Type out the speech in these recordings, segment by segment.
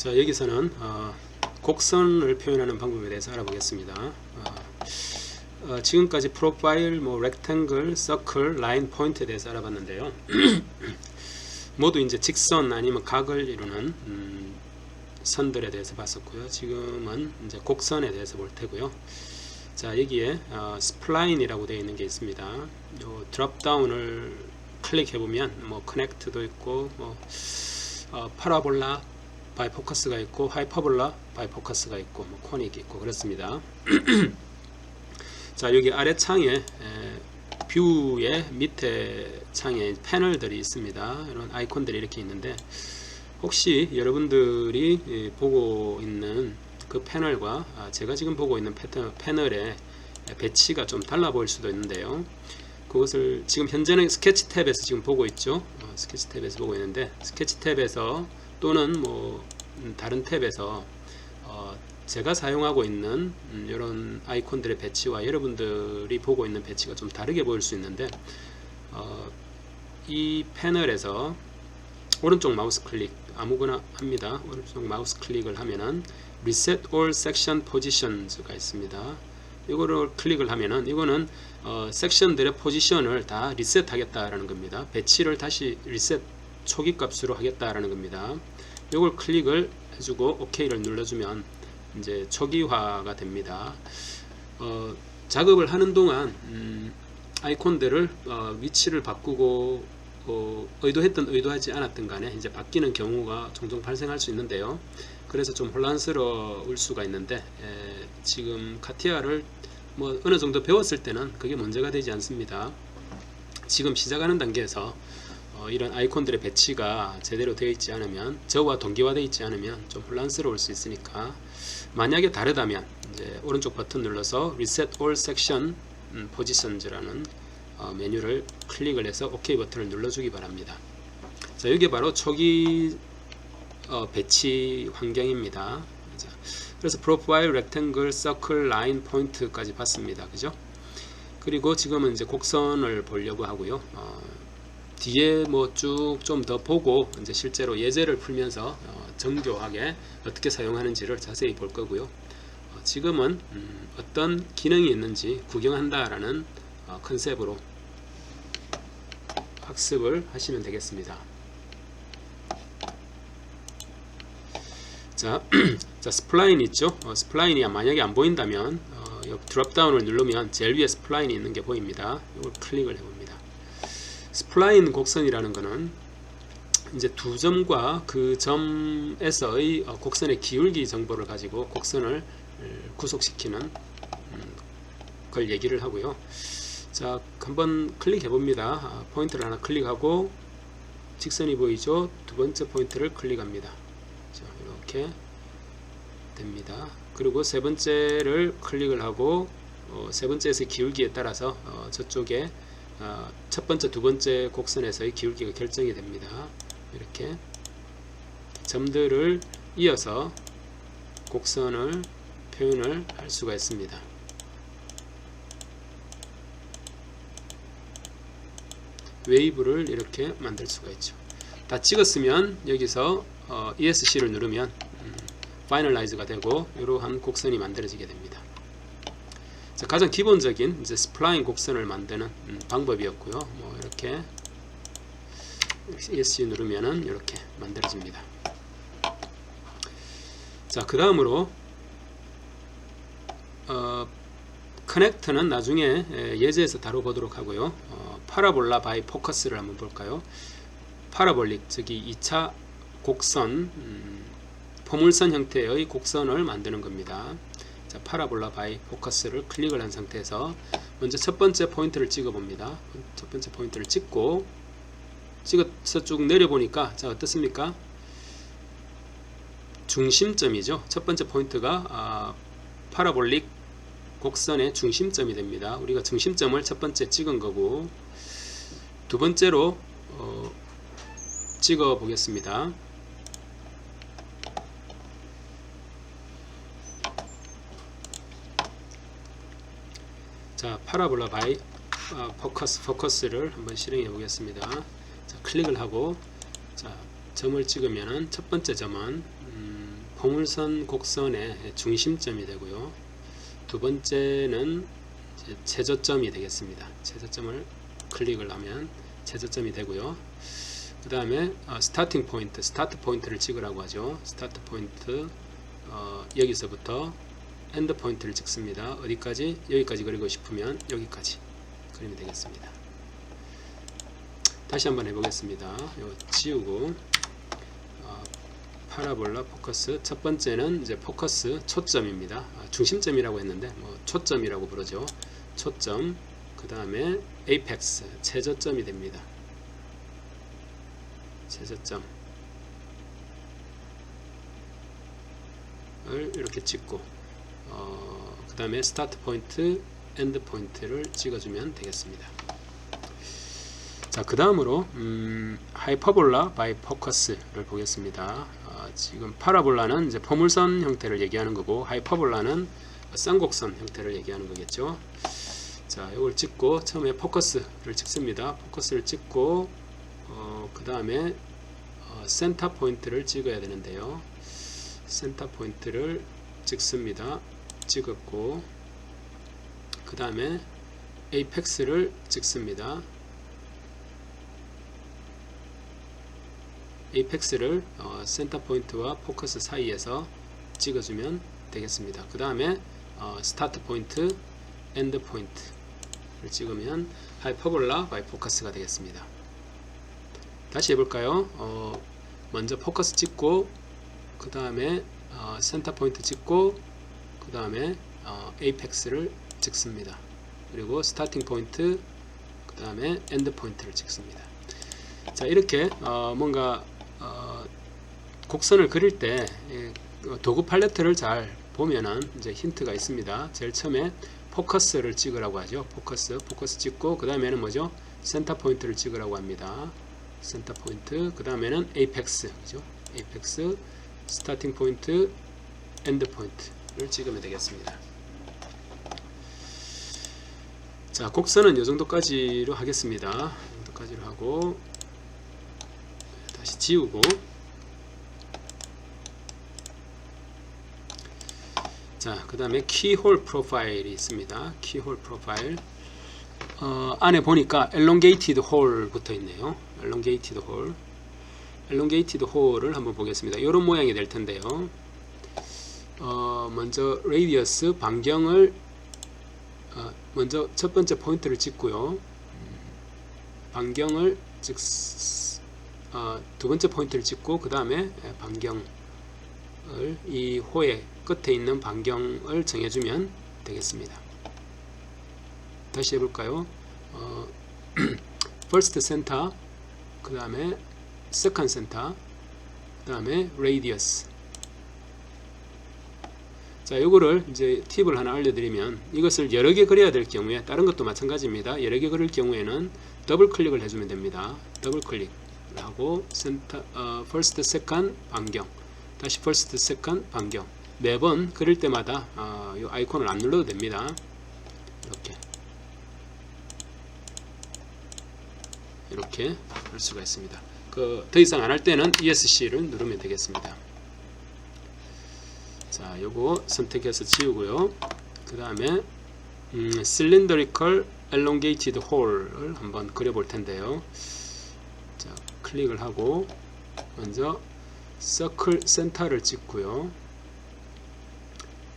자, 여기서는 곡선을 표현하는 방법에 대해서 알아보겠습니다. 지금까지 프로파일, 렉탱글, 서클, 라인, 포인트에 대해서 알아봤는데요. 모두 이제 직선 아니면 각을 이루는 선들에 대해서 봤었고요. 지금은 이제 곡선에 대해서 볼 테고요. 자, 여기에 스플라인이라고 되어 있는 게 있습니다. 요 드롭다운을 클릭해 보면 커넥트도 있고 파라볼라 바이포커스가 있고 하이퍼볼라 바이포커스가 있고 코닉이 있고 그렇습니다. 자, 여기 아래 창에 뷰의 밑에 창에 패널들이 있습니다. 이런 아이콘들이 이렇게 있는데, 혹시 여러분들이 보고 있는 그 패널과 제가 지금 보고 있는 패널의 배치가 좀 달라 보일 수도 있는데요. 그것을 지금 현재는 스케치 탭에서 지금 보고 있죠. 스케치 탭에서 보고 있는데, 스케치 탭에서 또는 다른 탭에서 제가 사용하고 있는 이런 아이콘들의 배치와 여러분들이 보고 있는 배치가 좀 다르게 보일 수 있는데, 이 패널에서 오른쪽 마우스 클릭 아무거나 합니다. 오른쪽 마우스 클릭을 하면은 Reset All Section Positions가 있습니다. 이거를 클릭을 하면은 이거는 섹션들의 포지션을 다 리셋하겠다라는 겁니다. 배치를 다시 리셋 초기 값으로 하겠다라는 겁니다. 이걸 클릭을 해주고 OK를 눌러주면 이제 초기화가 됩니다. 작업을 하는 동안 아이콘들을 위치를 바꾸고 의도했든 의도하지 않았든 간에 이제 바뀌는 경우가 종종 발생할 수 있는데요. 그래서 좀 혼란스러울 수가 있는데, 지금 카티아를 어느 정도 배웠을 때는 그게 문제가 되지 않습니다. 지금 시작하는 단계에서 이런 아이콘들의 배치가 제대로 되어 있지 않으면, 저와 동기화되어 있지 않으면 좀 혼란스러울 수 있으니까, 만약에 다르다면 이제 오른쪽 버튼 눌러서 Reset All Section Positions라는 메뉴를 클릭을 해서 OK 버튼을 눌러주기 바랍니다. 자, 여기 바로 초기 배치 환경입니다. 자, 그래서 프로파일, 렉탱글, 서클, 라인, 포인트까지 봤습니다. 그죠? 그리고 지금은 이제 곡선을 보려고 하고요. 뒤에 쭉 좀 더 보고 이제 실제로 예제를 풀면서 정교하게 어떻게 사용하는지를 자세히 볼 거고요. 지금은 어떤 기능이 있는지 구경한다라는 컨셉으로 학습을 하시면 되겠습니다. 자, 스플라인 있죠? 스플라인이 만약에 안 보인다면 드롭다운을 누르면 제일 위에 스플라인이 있는 게 보입니다. 이걸 클릭을 해봅니다. 스플라인 곡선이라는 것은 이제 두 점과 그 점에서의 곡선의 기울기 정보를 가지고 곡선을 구속시키는 걸 얘기를 하고요. 자, 한번 클릭해 봅니다. 포인트를 하나 클릭하고 직선이 보이죠? 두 번째 포인트를 클릭합니다. 자, 이렇게 됩니다. 그리고 세 번째를 클릭을 하고 세 번째에서의 기울기에 따라서 저쪽에 첫 번째, 두 번째 곡선에서의 기울기가 결정이 됩니다. 이렇게 점들을 이어서 곡선을 표현을 할 수가 있습니다. 웨이브를 이렇게 만들 수가 있죠. 다 찍었으면 여기서 ESC를 누르면 파이널라이즈가 되고 이러한 곡선이 만들어지게 됩니다. 자, 가장 기본적인 이제 스플라인 곡선을 만드는 방법이었고요. 이렇게 ESC 누르면은 이렇게 만들어집니다. 자, 그 다음으로 커넥트는 나중에 예제에서 다뤄보도록 하고요. 파라볼라 바이 포커스를 한번 볼까요? 파라볼릭, 즉이 2차 곡선, 포물선 형태의 곡선을 만드는 겁니다. 자, 파라볼라 바이 포커스를 클릭을 한 상태에서 먼저 첫 번째 포인트를 찍어 봅니다. 첫 번째 포인트를 찍고 찍어서 쭉 내려보니까, 자, 어떻습니까? 중심점이죠. 첫 번째 포인트가 파라볼릭 곡선의 중심점이 됩니다. 우리가 중심점을 첫 번째 찍은 거고, 두 번째로 찍어 보겠습니다. 자, 파라볼라 바이 포커스를 한번 실행해 보겠습니다. 자, 클릭을 하고, 자, 점을 찍으면은 첫 번째 점은 포물선 곡선의 중심점이 되고요. 두 번째는 이제 최저점이 되겠습니다. 최저점을 클릭을 하면 최저점이 되고요. 그 다음에 스타팅 포인트, 스타트 포인트를 찍으라고 하죠. 스타트 포인트 여기서부터 엔드 포인트를 찍습니다. 어디까지? 여기까지 그리고 싶으면 여기까지 그리면 되겠습니다. 다시 한번 해보겠습니다. 이거 지우고 파라볼라 포커스, 첫 번째는 이제 포커스 초점입니다. 중심점이라고 했는데 뭐 초점이라고 부르죠. 초점, 그 다음에 에이펙스, 최저점이 됩니다. 최저점을 이렇게 찍고 그 다음에 스타트 포인트, 엔드 포인트를 찍어주면 되겠습니다. 자, 그 다음으로 하이퍼볼라 바이 포커스를 보겠습니다. 지금 파라볼라는 이제 포물선 형태를 얘기하는 거고, 하이퍼볼라는 쌍곡선 형태를 얘기하는 거겠죠. 자, 이걸 찍고 처음에 포커스를 찍습니다. 포커스를 찍고 그 다음에 센터 포인트를 찍어야 되는데요. 센터 포인트를 찍습니다. 찍었고 그 다음에 에이펙스를 찍습니다. 에이펙스를 센터 포인트와 포커스 사이에서 찍어주면 되겠습니다. 그 다음에 스타트 포인트, 엔드 포인트를 찍으면 하이퍼볼라 바이 포커스가 되겠습니다. 다시 해볼까요? 먼저 포커스 찍고 그 다음에 센터 포인트 찍고 그 다음에 에이펙스를 찍습니다. 그리고 스타팅 포인트, 그 다음에 엔드 포인트를 찍습니다. 자, 이렇게 뭔가 곡선을 그릴 때 도구 팔레트를 잘 보면은 이제 힌트가 있습니다. 제일 처음에 포커스를 찍으라고 하죠. 포커스 찍고 그 다음에는 뭐죠? 센터 포인트를 찍으라고 합니다. 센터 포인트, 그 다음에는 에이펙스, 그죠? 에이펙스, 스타팅 포인트, 엔드 포인트를 찍으면 되겠습니다. 자, 곡선은 이 정도까지로 하겠습니다. 이 정도까지로 하고 다시 지우고, 자, 그 다음에 키홀 프로파일이 있습니다. 키홀 프로파일 안에 보니까 elongated hole 붙어 있네요. elongated hole, elongated hole을 한번 보겠습니다. 이런 모양이 될 텐데요. 먼저 radius 반경을 먼저 첫 번째 포인트를 찍고요. 반경을 두 번째 포인트를 찍고 그 다음에 반경을 이 호의 끝에 있는 반경을 정해주면 되겠습니다. 다시 해볼까요? first center, 그 다음에 second center, 그 다음에 radius. 자, 요거를 이제 팁을 하나 알려드리면, 이것을 여러 개 그려야 될 경우에, 다른 것도 마찬가지입니다. 여러 개 그릴 경우에는 더블 클릭을 해주면 됩니다. 더블 클릭 하고 센터, first, second 반경, 다시 first, second 반경. 매번 그릴 때마다 이 아이콘을 안 눌러도 됩니다. 이렇게 할 수가 있습니다. 더 이상 안 할 때는 ESC를 누르면 되겠습니다. 자, 요거 선택해서 지우고요. 그 다음에 cylindrical elongated hole을 한번 그려볼 텐데요. 자, 클릭을 하고 먼저 circle center를 찍고요.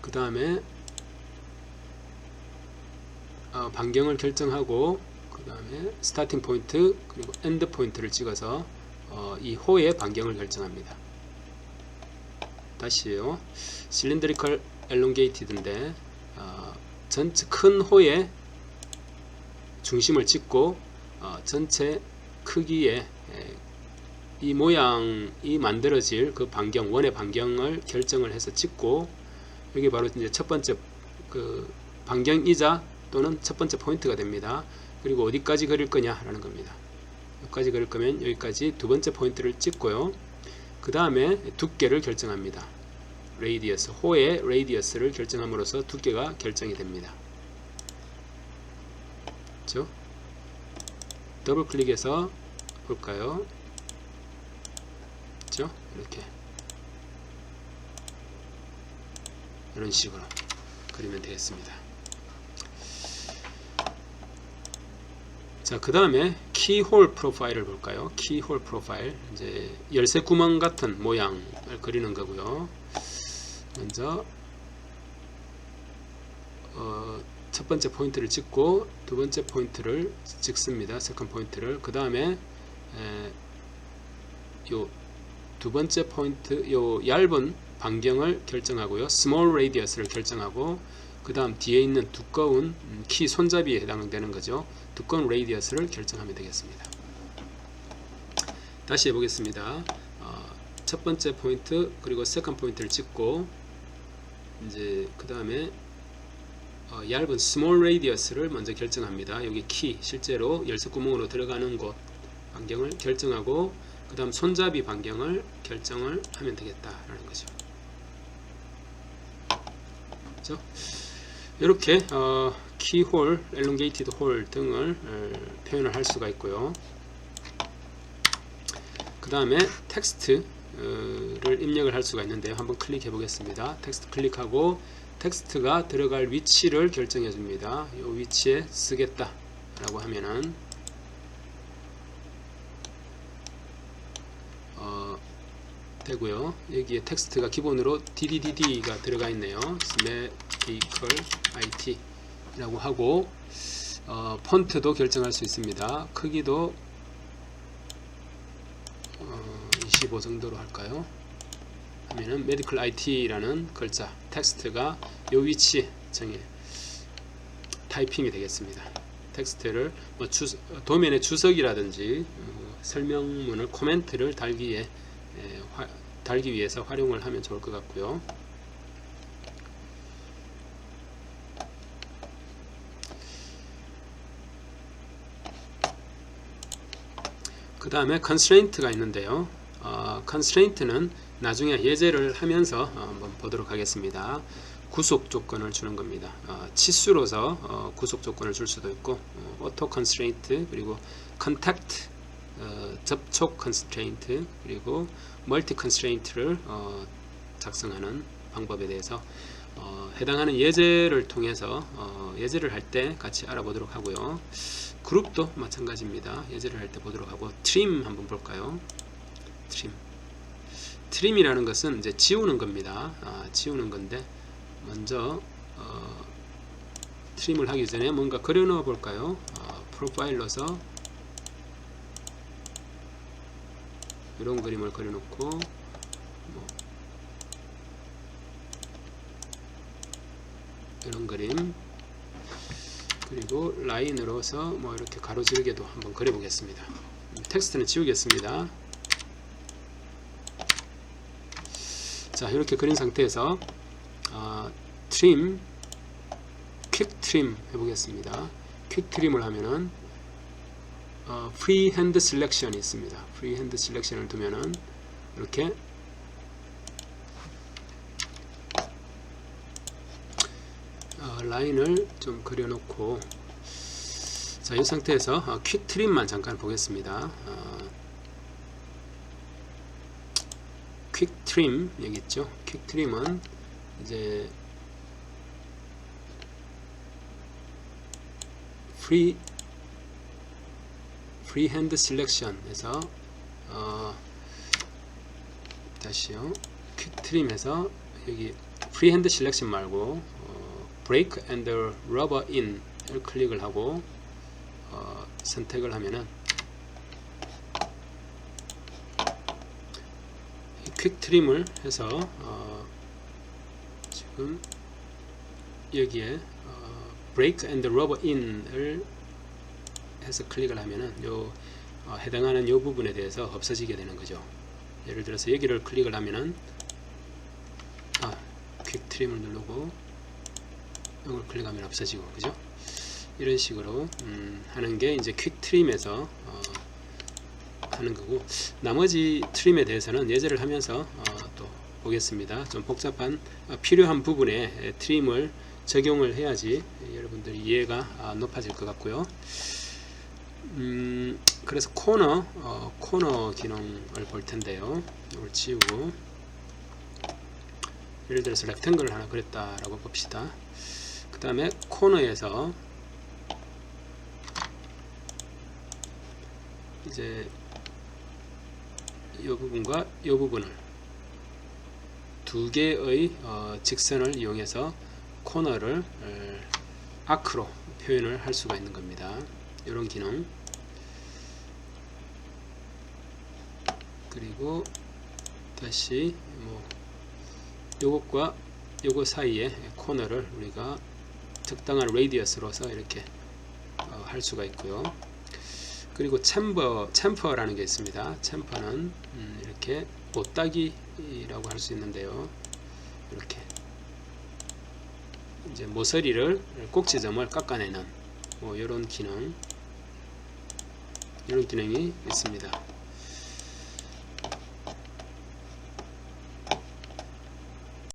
그 다음에 반경을 결정하고 그 다음에 스타팅 포인트 그리고 엔드 포인트를 찍어서 이 호의 반경을 결정합니다. 다시요. cylindrical elongated인데 전체 큰 호의 중심을 찍고 전체 크기의 이 모양이 만들어질 그 반경, 원의 반경을 결정을 해서 찍고, 여기 바로 이제 첫 번째 그 반경이자 또는 첫 번째 포인트가 됩니다. 그리고 어디까지 그릴 거냐라는 겁니다. 여기까지 그릴 거면 여기까지 두 번째 포인트를 찍고요. 그 다음에 두께를 결정합니다. 레이디어스, 호의 레이디어스를 결정함으로써 두께가 결정이 됩니다. 그렇죠? 더블 클릭해서 볼까요? 그렇죠? 이렇게 이런 식으로 그리면 되겠습니다. 자, 그 다음에 키홀 프로파일을 볼까요? 키홀 프로파일, 이제 열쇠 구멍 같은 모양을 그리는 거고요. 먼저 첫 번째 포인트를 찍고 두 번째 포인트를 찍습니다. 세컨 포인트를. 그 다음에 요 두 번째 포인트, 요 얇은 반경을 결정하고요. small radius를 결정하고, 그 다음 뒤에 있는 두꺼운 키 손잡이에 해당되는 거죠. 두꺼운 radius를 결정하면 되겠습니다. 다시 해보겠습니다. 첫 번째 포인트 그리고 세컨 포인트를 찍고, 이제 그 다음에 얇은 small radius를 먼저 결정합니다. 여기 키, 실제로 열쇠 구멍으로 들어가는 곳 반경을 결정하고, 그 다음 손잡이 반경을 결정을 하면 되겠다라는 거죠. 그렇죠? 이렇게 키홀, elongated 홀 등을 표현을 할 수가 있고요. 그 다음에 텍스트를 입력을 할 수가 있는데요. 한번 클릭해 보겠습니다. 텍스트 클릭하고 텍스트가 들어갈 위치를 결정해 줍니다. 이 위치에 쓰겠다 라고 하면은 되고요. 여기에 텍스트가 기본으로 DDD가 들어가 있네요. medical IT 라고 하고, 폰트도 결정할 수 있습니다. 크기도 25 정도로 할까요? 하면은 medical IT라는 글자, 텍스트가 이 위치에 타이핑이 되겠습니다. 텍스트를 도면의 주석이라든지 설명문을, 코멘트를 달기 위해서 활용을 하면 좋을 것 같고요. 그 다음에 constraint가 있는데요. constraint는 나중에 예제를 하면서 한번 보도록 하겠습니다. 구속 조건을 주는 겁니다. 치수로서 구속 조건을 줄 수도 있고, auto constraint, 그리고 contact, 접촉 constraint, 그리고 multi constraint를 작성하는 방법에 대해서 해당하는 예제를 통해서 예제를 할 때 같이 알아보도록 하고요. 그룹도 마찬가지입니다. 예제를 할 때 보도록 하고, trim 한번 볼까요? trim이라는 것은 이제 지우는 겁니다. 지우는 건데, 먼저 트림을 하기 전에 뭔가 그려 넣어 볼까요? 프로파일러서 이런 그림을 그려 놓고, 이런 그림, 그리고 라인으로서 이렇게 가로질게도 한번 그려 보겠습니다. 텍스트는 지우겠습니다. 자, 이렇게 그린 상태에서 트림, 퀵 트림 해보겠습니다. 퀵 트림을 하면은 프리핸드 셀렉션이 있습니다. 프리핸드 셀렉션을 두면은 이렇게 라인을 좀 그려놓고, 자, 이 상태에서 퀵 트림만 잠깐 보겠습니다. 퀵 트림 여기 있죠. 퀵 트림은 이제 프리핸드 셀렉션에서 다시요. 퀵 트림에서 여기 프리핸드 셀렉션 말고 break and rubber in을 클릭을 하고 선택을 하면은 퀵 트림을 해서 지금 여기에 break and rubber in을 해서 클릭을 하면은 요 해당하는 요 부분에 대해서 없어지게 되는 거죠. 예를 들어서 여기를 클릭을 하면은 퀵 트림을 누르고 이걸 클릭하면 없어지고, 그죠? 이런 식으로 하는 게 이제 퀵 트림에서 하는 거고, 나머지 트림에 대해서는 예제를 하면서 또 보겠습니다. 좀 복잡한 필요한 부분에 트림을 적용을 해야지 여러분들이 이해가 높아질 것 같고요. 그래서 코너 기능을 볼 텐데요. 이걸 지우고 예를 들어서 렉탱글을 하나 그렸다라고 봅시다. 그 다음에 코너에서 이제 이 부분과 이 부분을 두 개의 직선을 이용해서 코너를 아크로 표현을 할 수가 있는 겁니다. 이런 기능. 그리고 다시 요것과 요거 사이에 코너를 우리가 적당한 레디어스로서 이렇게 할 수가 있고요. 그리고 챔퍼라는 게 있습니다. 챔퍼는 이렇게 못따기라고 할 수 있는데요. 이렇게 이제 모서리를 꼭지점을 깎아내는 이런 기능이 있습니다.